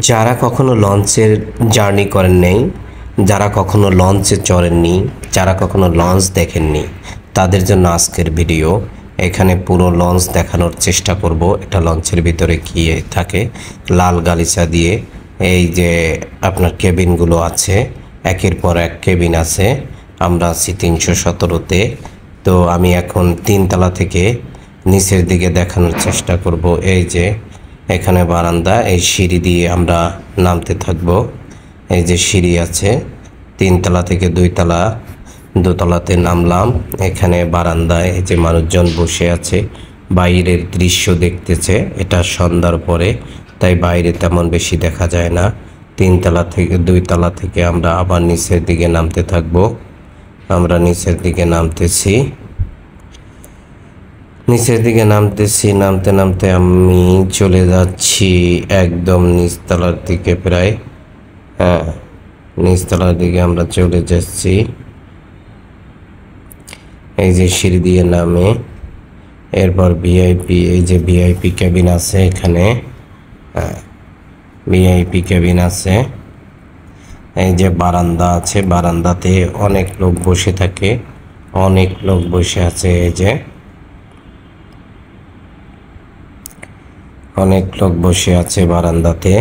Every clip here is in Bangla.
যারা কখনো লঞ্চের জার্নি করেন নাই, যারা কখনো লঞ্চে চড়েননি, যারা কখনো লঞ্চ দেখেননি, তাদের জন্য আজকের ভিডিও। এখানে পুরো লঞ্চ দেখানোর চেষ্টা করব। এটা লঞ্চের ভিতরে কি থাকে, লাল গালিচা দিয়ে এই যে আপনার কেবিনগুলো আছে, একের পর এক কেবিন আছে। আমরা আছি 317-তে। তো আমি এখন 3তলা থেকে নিচের দিকে দেখানোর চেষ্টা করব। এই যে এখানে বারান্দা, এই সিঁড়ি দিয়ে আমরা নামতে থাকব। এই যে সিঁড়ি আছে, 3তলা থেকে 2তলা, 2তলাতে নামলাম। এখানে বারান্দায় এই যে মানুষজন বসে আছে, বাইরের দৃশ্য দেখতেছে। এটা সন্ধ্যার পরে, তাই বাইরে তেমন বেশি দেখা যায় না। 3তলা থেকে 2তলা থেকে আমরা আবার নিচের দিকে নামতে থাকব। আমরা নিচের দিকে নামতেছি, নিচের দিকে নামতেছি। নামতে নামতে আমি চলে যাচ্ছি একদম নিচতলার দিকে, প্রায় নিচতলার দিকে আমরা চলে যাচ্ছি। এই যে সিঁড়ি দিয়ে নামে, এরপর ভিআইপি, এই যে ভিআইপি কেবিন আছে এখানে, ভিআইপি কেবিন আছে। এই যে বারান্দা আছে, বারান্দাতে অনেক লোক বসে থাকে, অনেক লোক বসে আছে। এই যে অনেক লোক বসে আছে বারান্দাতে।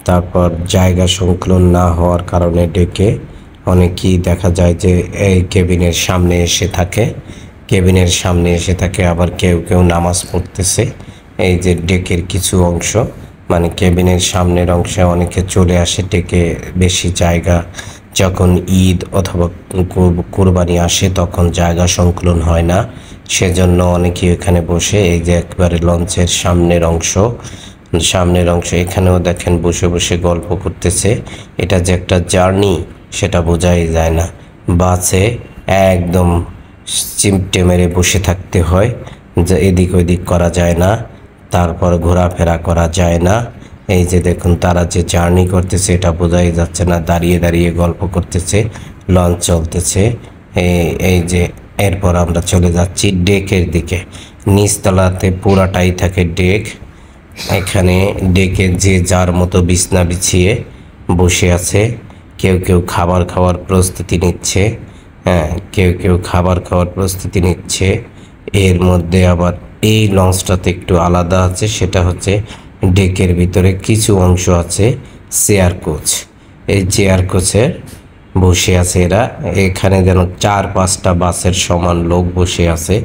তারপর জায়গা সংকুলন না হওয়ার কারণে ডেকে অনেকেই দেখা যায় যে এই কেবিনের সামনে এসে থাকে, কেবিনের সামনে এসে থাকে। আবার কেউ কেউ নামাজ পড়তেছে। এই যে ডেকের কিছু অংশ, মানে কেবিনের সামনের অংশে অনেকে চলে আসে ডেকে। বেশি জায়গা যখন ঈদ অথবা কুরবানি আসে তখন জায়গা সংকুলন হয় না, সেজন্য অনেকেই এখানে বসে। এই যে একবারে লঞ্চের সামনের অংশ, সামনের অংশ এখানেও দেখেন বসে বসে গল্প করতেছে। এটা যে একটা জার্নি সেটা বোঝাই যায় না। বাসে একদম চিমটে মেরে বসে থাকতে হয়, যে এদিক ওদিক করা যায় না, তারপর ঘোরাফেরা করা যায় না। এই যে দেখুন তারা যে জার্নি করতেছে এটা বোঝাই যাচ্ছে না, দাঁড়িয়ে দাঁড়িয়ে গল্প করতেছে, লঞ্চ চলতেছে। এই যে এরপর আমরা চলে যাচ্ছি ডেকের দিকে। নিচতলাতে পুরাটাই থাকে ডেক। এখানে ডেকে যে যার মতো বিছনা বিছিয়ে বসে আছে। কেউ কেউ খাবার খাওয়ার প্রস্তুতি নিচ্ছে, কেউ কেউ খাবার খাওয়ার প্রস্তুতি নিচ্ছে। এর মধ্যে আবার এই লঞ্চটাতে একটু আলাদা আছে, সেটা হচ্ছে ডেকের ভিতরে কিছু অংশ আছে চেয়ার কোচ। এই চেয়ার কোচের বসে আছে এরা। এখানে যেন 4-5টা বাসের সমান লোক বসে আছে,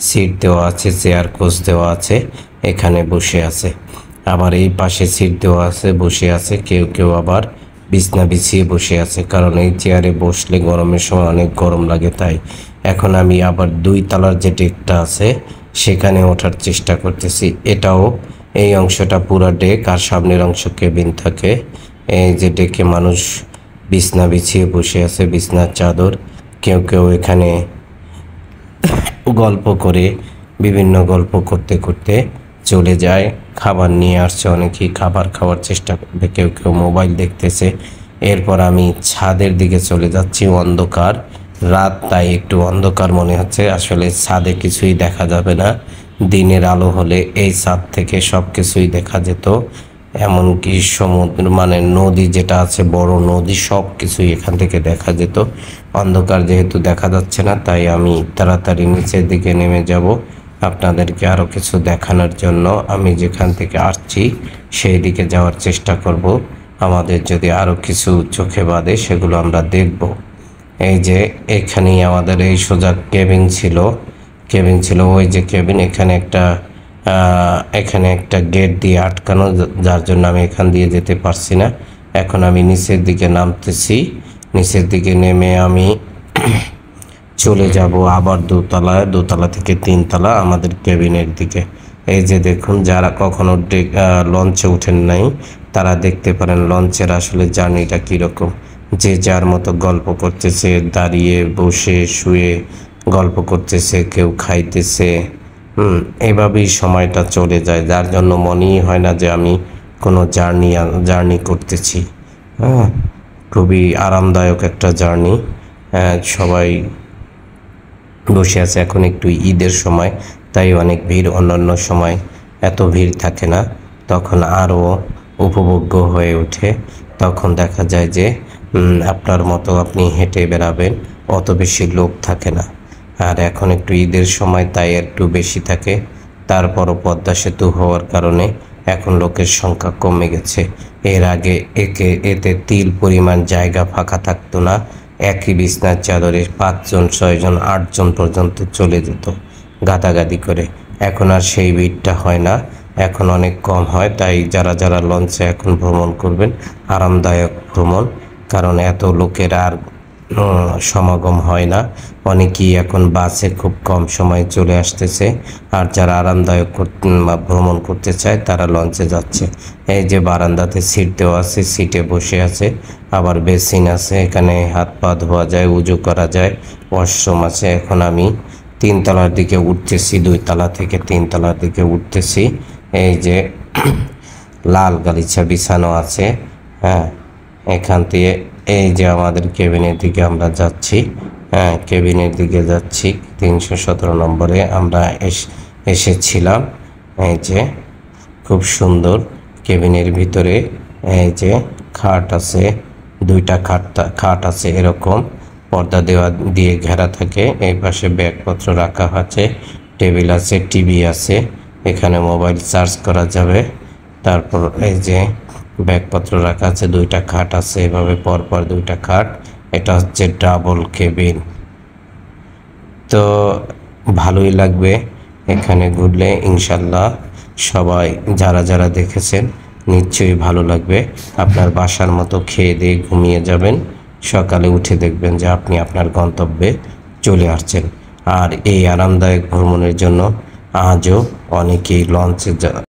সিট দেওয়া আছে, চেয়ার কোচ দেওয়া আছে, এখানে বসে আছে। আবার এই পাশে সিট দেওয়া আছে, বসে আছে। কেউ কেউ আবার বিছনা বিছিয়ে বসে আছে, কারণ এই চেয়ারে বসলে গরমের সময় অনেক গরম লাগে। তাই এখন আমি আবার 2তলার যে ডেকটা আছে সেখানে ওঠার চেষ্টা করতেছি। এটাও এই অংশটা পুরো ডেক, আর সামনের অংশ কেবিন থাকে। এই যে ডেকে মানুষ বিছনা বিছিয়ে বসে আছে, বিছনার চাদর। কেউ কেউ এখানে গল্প করে, বিভিন্ন গল্প করতে করতে চলে যায়। খাবার নিয়ে আসছে, অনেকেই খাবার খাওয়ার চেষ্টা করবে, কেউ কেউ মোবাইল দেখতেছে। এরপর আমি ছাদের দিকে চলে যাচ্ছি। অন্ধকার রাত, তাই একটু অন্ধকার মনে হচ্ছে। আসলে ছাদে কিছুই দেখা যাবে না, দিনের আলো হলে এই ছাদ থেকে সব কিছুই দেখা যেত। এমনকি সমুদ্র, মানে নদী যেটা আছে, বড় নদী, সব কিছুই এখান থেকে দেখা যেত। অন্ধকার যেহেতু দেখা যাচ্ছে না, তাই আমি তাড়াতাড়ি নিচের দিকে নেমে যাব আপনাদেরকে আরও কিছু দেখানোর জন্য। আমি যেখান থেকে আসছি সেই দিকে যাওয়ার চেষ্টা করব। আমাদের যদি আরও কিছু চোখে বাঁধে সেগুলো আমরা দেখব। এই যে এখানেই আমাদের এই সোজা কেবিন ছিল, কেবিন ছিল ওই যে কেবিন। এখানে একটা গেট দিয়ে আটকানো, যার জন্য আমি এখান দিয়ে যেতে পারছি না। এখন আমি নিচের দিকে নামতেছি। নিচের দিকে নেমে আমি চলে যাব আবার 2তলায়, 2তলা থেকে 3তলা আমাদের কেবিনের দিকে। এই যে দেখুন, যারা কখনো লঞ্চে উঠেন নাই তারা দেখতে পারেন লঞ্চের আসলে জার্নিটা কীরকম। যে যার মতো গল্প করতেছে, দাঁড়িয়ে বসে শুয়ে গল্প করতেছে, কেউ খাইতেছে। এইভাবেই সময়টা চলে যায়, যার জন্য মনেই হয় না যে আমি কোনো জার্নি করতেছি। খুবই আরামদায়ক একটা জার্নি। সবাই বসে আছে। এখন একটু ঈদের সময়, তাই অনেক ভিড়। অন্যান্য সময় এত ভিড় থাকে না, তখন আরও উপভোগ্য হয়ে ওঠে। তখন দেখা যায় যে আপনার মতো আপনি হেঁটে বেড়াবেন, অত বেশি লোক থাকে না। আর এখন একটু ঈদের সময় তাই একটু বেশি থাকে। তারপরও পদ্মা সেতু হওয়ার কারণে এখন লোকের সংখ্যা কমে গেছে। এর আগে এতে তিল পরিমাণ জায়গা ফাঁকা থাকতো না। একই বিছনার চাদরে 5 জন 6 জন 8 জন পর্যন্ত চলে যেত গাদাগাদি করে। এখন আর সেই ভিড়টা হয় না, এখন অনেক কম হয়। তাই যারা যারা লঞ্চে এখন ভ্রমণ করবেন, আরামদায়ক ভ্রমণ, কারণ এত লোকের আর সমাগম হয় না। অনেকেই এখন বাসে খুব কম সময়ে চলে আসতেছে, আর যারা আরামদায়ক ভ্রমণ করতে চায় তারা লঞ্চে যাচ্ছে। এই যে বারান্দাতে সিট দেওয়া আছে, সিটে বসে আছে, আবার বেসিন আছে, এখানে হাত পা ধোয়া যায়, উজু করা যায়, ওয়াশরুম আছে। এখন আমি 3 তলার দিকে উঠতেছি, 2 তলা থেকে 3 তলার দিকে উঠতেছি। এই যে লাল গালিচা বিছানো আছে, হ্যাঁ, এখান থেকে এই যে আমাদের কেবিনের দিকে আমরা যাচ্ছি, হ্যাঁ, কেবিনের দিকে যাচ্ছি। 317 নম্বরে আমরা এসেছিলাম। এই যে খুব সুন্দর কেবিনের ভিতরে, এই যে খাট আছে, 2টা খাট আছে, এরকম পর্দা দেওয়া দিয়ে ঘেরা থাকে। এই পাশে ব্যাগপত্র রাখা আছে, টেবিল আছে, টিভি আছে, এখানে মোবাইল চার্জ করা যাবে। তারপর এই যে ব্যাগপত্র রাখা আছে, 2টা খাট আছে, এভাবে পরপর 2টা খাট। এটা হচ্ছে ডাবল কেবিন। তো ভালোই লাগবে এখানে ঘুরলে, ইনশাল্লাহ। সবাই যারা যারা দেখেছেন নিশ্চয়ই ভালো লাগবে। আপনার বাসার মতো খেয়ে দিয়ে ঘুমিয়ে যাবেন, সকালে উঠে দেখবেন যে আপনি আপনার গন্তব্যে চলে আসছেন। আর এই আরামদায়ক ভ্রমণের জন্য আজও অনেকেই লঞ্চে